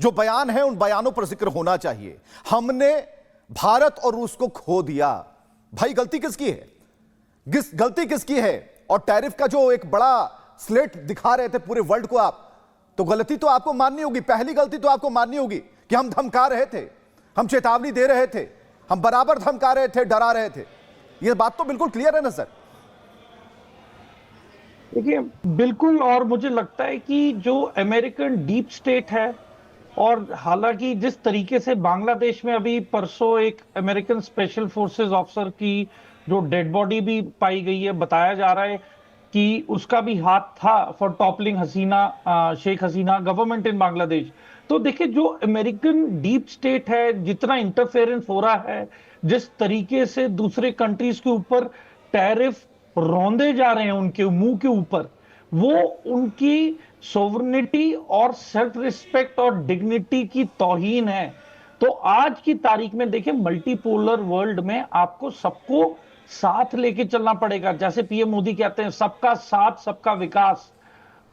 जो बयान है उन बयानों पर जिक्र होना चाहिए। हमने भारत और रूस को खो दिया। भाई गलती किसकी है? गलती किसकी है? और टैरिफ का जो एक बड़ा स्लेट दिखा रहे थे पूरे वर्ल्ड को आप, तो गलती तो आपको माननी होगी। पहली गलती तो आपको माननी होगी कि हम धमका रहे थे, हम चेतावनी दे रहे थे, हम बराबर धमका रहे थे, डरा रहे थे। यह बात तो बिल्कुल क्लियर है ना सर? देखिए बिल्कुल, और मुझे लगता है कि जो अमेरिकन डीप स्टेट है, और हालांकि जिस तरीके से बांग्लादेश में अभी परसों एक अमेरिकन स्पेशल फोर्सेस ऑफिसर की जो डेड बॉडी भी पाई गई है, बताया जा रहा है कि उसका भी हाथ था for toppling Hasina, Sheikh Hasina government in Bangladesh. तो देखिए जो अमेरिकन डीप स्टेट है, जितना इंटरफेरेंस हो रहा है, जिस तरीके से दूसरे कंट्रीज के ऊपर टैरिफ रौंदे जा रहे हैं उनके मुंह के ऊपर, वो उनकी सोवरेनिटी और सेल्फ रिस्पेक्ट और डिग्निटी की तौहीन है। तो आज की तारीख में देखिए मल्टीपोलर वर्ल्ड में आपको सबको साथ लेके चलना पड़ेगा। जैसे पीएम मोदी कहते हैं सबका साथ सबका विकास,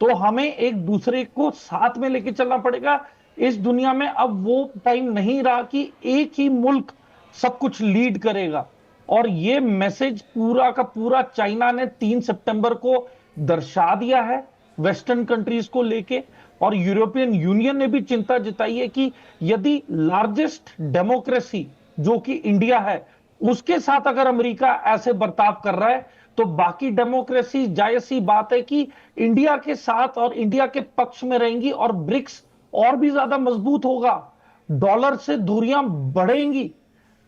तो हमें एक दूसरे को साथ में लेके चलना पड़ेगा। इस दुनिया में अब वो टाइम नहीं रहा कि एक ही मुल्क सब कुछ लीड करेगा। और ये मैसेज पूरा का पूरा चाइना ने 3 सितंबर को दर्शा दिया है वेस्टर्न कंट्रीज को लेके, और यूरोपियन यूनियन ने भी चिंता जताई है कि यदि लार्जेस्ट डेमोक्रेसी जो कि इंडिया है उसके साथ अगर अमेरिका ऐसे बर्ताव कर रहा है, तो बाकी डेमोक्रेसी जायज सी बात है कि इंडिया के साथ और इंडिया के पक्ष में रहेंगी, और ब्रिक्स और भी ज्यादा मजबूत होगा, डॉलर से दूरियां बढ़ेंगी।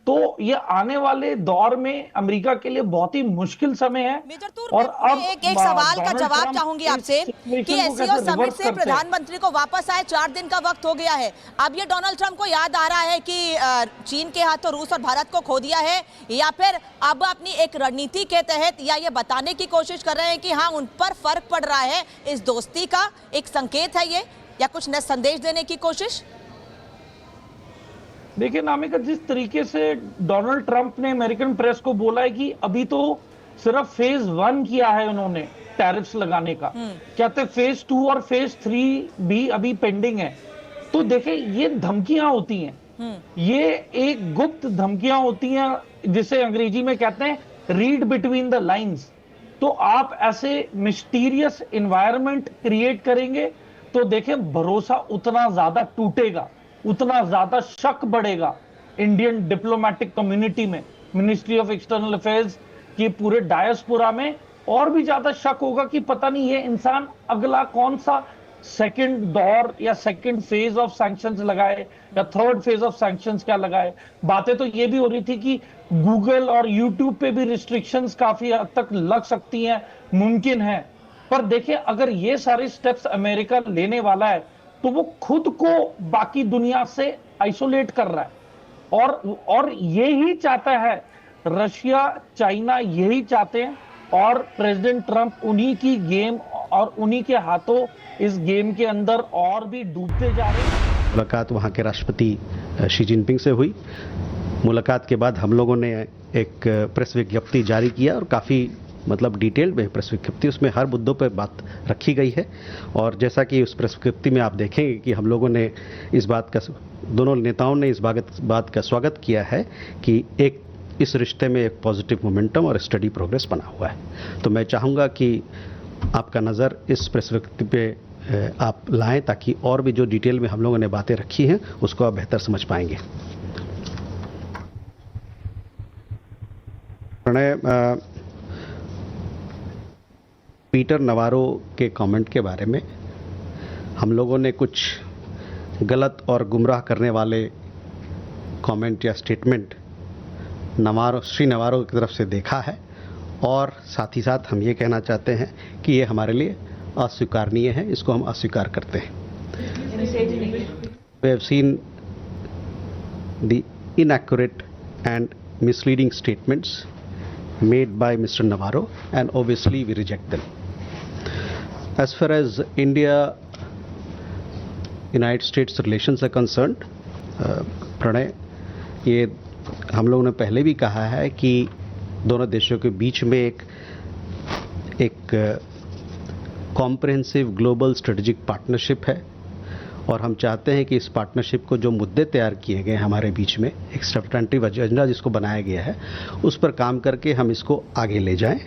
तो ये आने वाले दौर में अमेरिका के लिए बहुत ही मुश्किल समय है। और अब एक सवाल का जवाब चाहूंगी आपसे कि एससीओ समिट से प्रधानमंत्री को वापस आए 4 दिन का वक्त हो गया है। अब ये डोनाल्ड ट्रंप को याद आ रहा है कि चीन के हाथों रूस और भारत को खो दिया है, या फिर अब अपनी एक रणनीति के तहत या ये बताने की कोशिश कर रहे हैं कि हाँ उन पर फर्क पड़ रहा है, इस दोस्ती का एक संकेत है ये, या कुछ नया संदेश देने की कोशिश? देखिए नामिका, जिस तरीके से डोनाल्ड ट्रंप ने अमेरिकन प्रेस को बोला है कि अभी तो सिर्फ फेज 1 किया है उन्होंने टैरिफ्स लगाने का, कहते फेज 2 और फेज 3 भी अभी पेंडिंग है। तो देखिए ये धमकियां होती हैं, ये एक गुप्त धमकियां होती हैं जिसे अंग्रेजी में कहते हैं रीड बिटवीन द लाइंस। तो आप ऐसे मिस्टीरियस एनवायरनमेंट क्रिएट करेंगे तो देखिए भरोसा उतना ज्यादा टूटेगा, उतना ज्यादा शक बढ़ेगा इंडियन डिप्लोमेटिक कम्युनिटी में, मिनिस्ट्री ऑफ एक्सटर्नल अफेयर्स की पूरे डायस्पोरा में, और भी ज्यादा शक होगा कि पता नहीं ये इंसान अगला कौन सा सेकंड दौर या सेकंड फेज ऑफ सैंक्शंस लगाए या थर्ड फेज ऑफ सैंक्शंस क्या लगाए। बातें तो ये भी हो रही थी कि गूगल और यूट्यूब पे भी रिस्ट्रिक्शंस काफी हद तक लग सकती हैं, मुमकिन है। पर देखिए अगर ये सारे स्टेप्स अमेरिका लेने वाला है तो वो खुद को बाकी दुनिया से आइसोलेट कर रहा है, और यही चाहता है रशिया, चाइना यही चाहते हैं, और प्रेसिडेंट ट्रंप उन्हीं की गेम और उन्हीं के हाथों इस गेम के अंदर और भी डूबते जा रहे हैं। मुलाकात वहाँ के राष्ट्रपति शी जिनपिंग से हुई। मुलाकात के बाद हम लोगों ने एक प्रेस विज्ञप्ति जारी किया, और काफ़ी डिटेल में प्रेस विज्ञप्ति, उसमें हर मुद्दों पर बात रखी गई है। और जैसा कि उस प्रेस विज्ञप्ति में आप देखेंगे कि हम लोगों ने इस बात का, दोनों नेताओं ने इस बात का स्वागत किया है कि एक इस रिश्ते में एक पॉजिटिव मोमेंटम और स्टडी प्रोग्रेस बना हुआ है। तो मैं चाहूँगा कि आपका नज़र इस प्रेस विज्ञप्ति पे आप लाएं, ताकि और भी जो डिटेल में हम लोगों ने बातें रखी हैं उसको आप बेहतर समझ पाएंगे। प्रणय, पीटर नवारो के कमेंट के बारे में हम लोगों ने कुछ गलत और गुमराह करने वाले कमेंट या स्टेटमेंट श्री नवारो की तरफ से देखा है, और साथ ही साथ हम ये कहना चाहते हैं कि ये हमारे लिए अस्वीकारनीय है, इसको हम अस्वीकार करते हैं। We have seen the inaccurate and misleading statements made by Mr. Navarro, and obviously we reject them. As far as India-United States relations are concerned, Pranay, ये हम लोगों ने पहले भी कहा है कि दोनों देशों के बीच में एक कॉम्प्रिहेंसिव ग्लोबल स्ट्रेटेजिक पार्टनरशिप है, और हम चाहते हैं कि इस पार्टनरशिप को जो मुद्दे तैयार किए गए हमारे बीच में, एक सब्सटेंटिव एजेंडा जिसको बनाया गया है, उस पर काम करके हम इसको आगे ले जाएं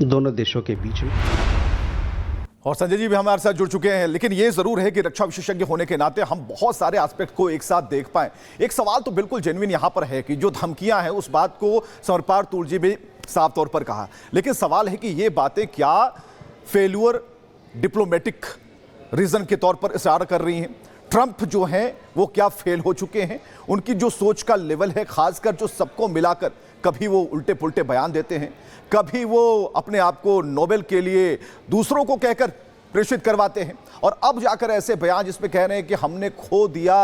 दोनों देशों के बीच में। और संजय जी भी हमारे साथ जुड़ चुके हैं, लेकिन ये जरूर है कि रक्षा विशेषज्ञ होने के नाते हम बहुत सारे एस्पेक्ट को एक साथ देख पाए। एक सवाल तो बिल्कुल जेन्युइन यहां पर है कि जो धमकियां हैं उस बात को समरपाल तूल जी भी साफ तौर पर कहा, लेकिन सवाल है कि ये बातें क्या फेल्यूर डिप्लोमेटिक रीजन के तौर पर इशारा कर रही हैं? ट्रंप जो हैं वो क्या फेल हो चुके हैं? उनकी जो सोच का लेवल है, खासकर जो सबको मिलाकर कभी वो उल्टे पुल्टे बयान देते हैं, कभी वो अपने आप को नोबेल के लिए दूसरों को कहकर प्रेषित करवाते हैं, और अब जाकर ऐसे बयान जिसमें कह रहे हैं कि हमने खो दिया।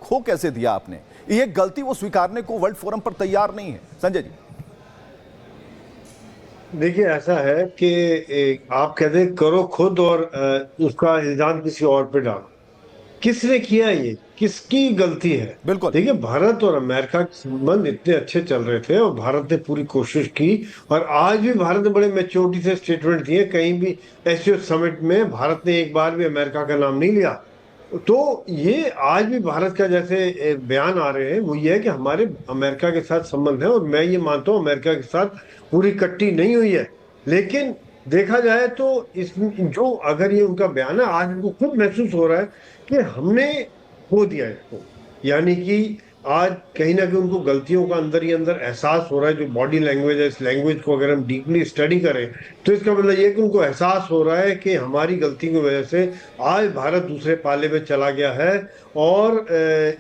खो कैसे दिया आपने? ये गलती वो स्वीकारने को वर्ल्ड फोरम पर तैयार नहीं है। संजय जी देखिए, ऐसा है कि आप कहते हैं करो खुद और उसका इल्जाम किसी और पे डालो। किसने किया ये? किसकी गलती है? बिल्कुल। देखिए, भारत और अमेरिका के संबंध इतने अच्छे चल रहे थे और भारत ने पूरी कोशिश की, और आज भी भारत ने बड़े मैच्योरिटी से स्टेटमेंट दिए। कहीं भी एससीओ समिट में भारत ने एक बार भी अमेरिका का नाम नहीं लिया। तो ये आज भी भारत का जैसे बयान आ रहे हैं वो ये है कि हमारे अमेरिका के साथ संबंध है, और मैं ये मानता हूँ अमेरिका के साथ पूरी कट्टी नहीं हुई है। लेकिन देखा जाए तो इस जो अगर ये उनका बयान है, आज उनको खुद महसूस हो रहा है कि हमने खो दिया इसको। यानी कि आज कहीं ना कहीं उनको गलतियों का अंदर ही अंदर एहसास हो रहा है। जो बॉडी लैंग्वेज है, इस लैंग्वेज को अगर हम डीपली स्टडी करें तो इसका मतलब ये कि उनको एहसास हो रहा है कि हमारी गलती की वजह से आज भारत दूसरे पाले में चला गया है। और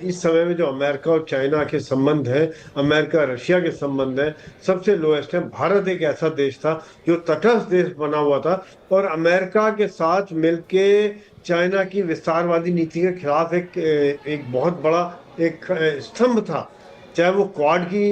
इस समय में जो अमेरिका और चाइना के संबंध है, अमेरिका रशिया के संबंध है, सबसे लोएस्ट है। भारत एक ऐसा देश था जो तटस्थ देश बना हुआ था, और अमेरिका के साथ मिलके चाइना की विस्तारवादी नीति के खिलाफ एक बहुत बड़ा एक स्तंभ था। चाहे वो क्वाड की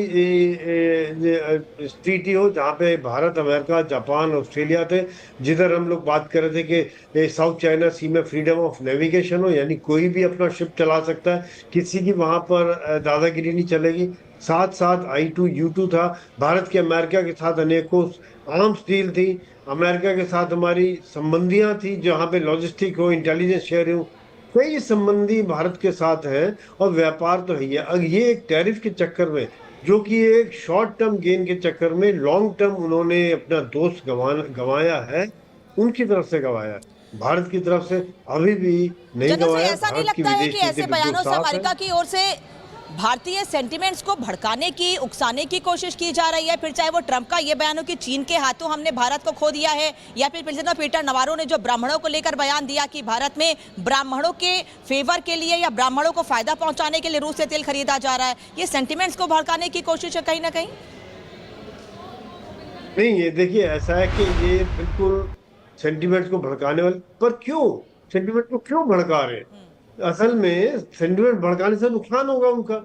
स्थिति हो, जहाँ पे भारत, अमेरिका, जापान, ऑस्ट्रेलिया थे, जिधर हम लोग बात कर रहे थे कि साउथ चाइना सी में फ्रीडम ऑफ नेविगेशन हो, यानी कोई भी अपना शिप चला सकता है, किसी की वहाँ पर दादागिरी नहीं चलेगी। साथ साथ I2U2 था। भारत के अमेरिका के साथ अनेकों आर्म्स डील थी। अमेरिका के साथ हमारी संबंधियां थी, जहाँ पे लॉजिस्टिक हो, इंटेलिजेंस शेयर हो, कई संबंधी भारत के साथ है, और व्यापार तो है ही है। अब ये एक टैरिफ के चक्कर में, जो कि एक शॉर्ट टर्म गेन के चक्कर में लॉन्ग टर्म उन्होंने अपना दोस्त गंवाया है, उनकी तरफ से गंवाया है। भारत की तरफ से अभी भी नहीं गंवाया। ऐसा नहीं लगता है कि ऐसे बयानों से अमेरिका की ओर से भारतीय सेंटिमेंट्स को भड़काने की, उकसाने की कोशिश की जा रही है? फिर चाहे वो ट्रंप का ये बयान हो कि चीन के हाथों हमने भारत को खो दिया है, या फिर प्रेसिडेंट पीटर नवारो ने जो ब्राह्मणों को लेकर बयान दिया कि भारत में ब्राह्मणों के फेवर के लिए या ब्राह्मणों को फायदा पहुंचाने के लिए रूस से तेल खरीदा जा रहा है। ये सेंटिमेंट्स को भड़काने की कोशिश है कहीं ना कहीं? नहीं, ये देखिए, ऐसा है कि ये बिल्कुल सेंटिमेंट्स को भड़काने वाले, पर क्यों सेंटिमेंट को क्यों भड़का रहे हैं? असल में सेंटिमेंट भड़काने से नुकसान होगा उनका।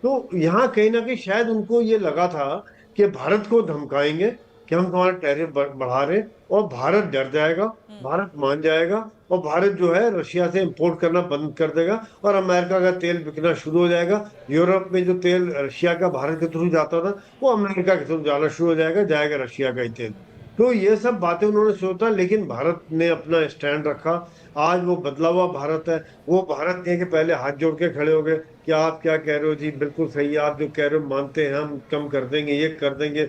तो यहाँ कहीं ना कहीं शायद उनको ये लगा था कि भारत को धमकाएंगे कि हम तुम्हारा टैरिफ बढ़ा रहे, और भारत डर जाएगा, भारत मान जाएगा, और भारत जो है रशिया से इंपोर्ट करना बंद कर देगा, और अमेरिका का तेल बिकना शुरू हो जाएगा। यूरोप में जो तेल रशिया का भारत के थ्रू जाता था, वो अमेरिका के थ्रू जाना शुरू हो जाएगा रशिया का ही तेल। तो ये सब बातें उन्होंने सोचा, लेकिन भारत ने अपना स्टैंड रखा। आज वो बदला हुआ भारत है। वो भारत नहीं है कि पहले हाथ जोड़ के खड़े हो गए कि आप क्या कह रहे हो जी, बिल्कुल सही है, आप जो कह रहे हो मानते हैं, हम कम कर देंगे, ये कर देंगे,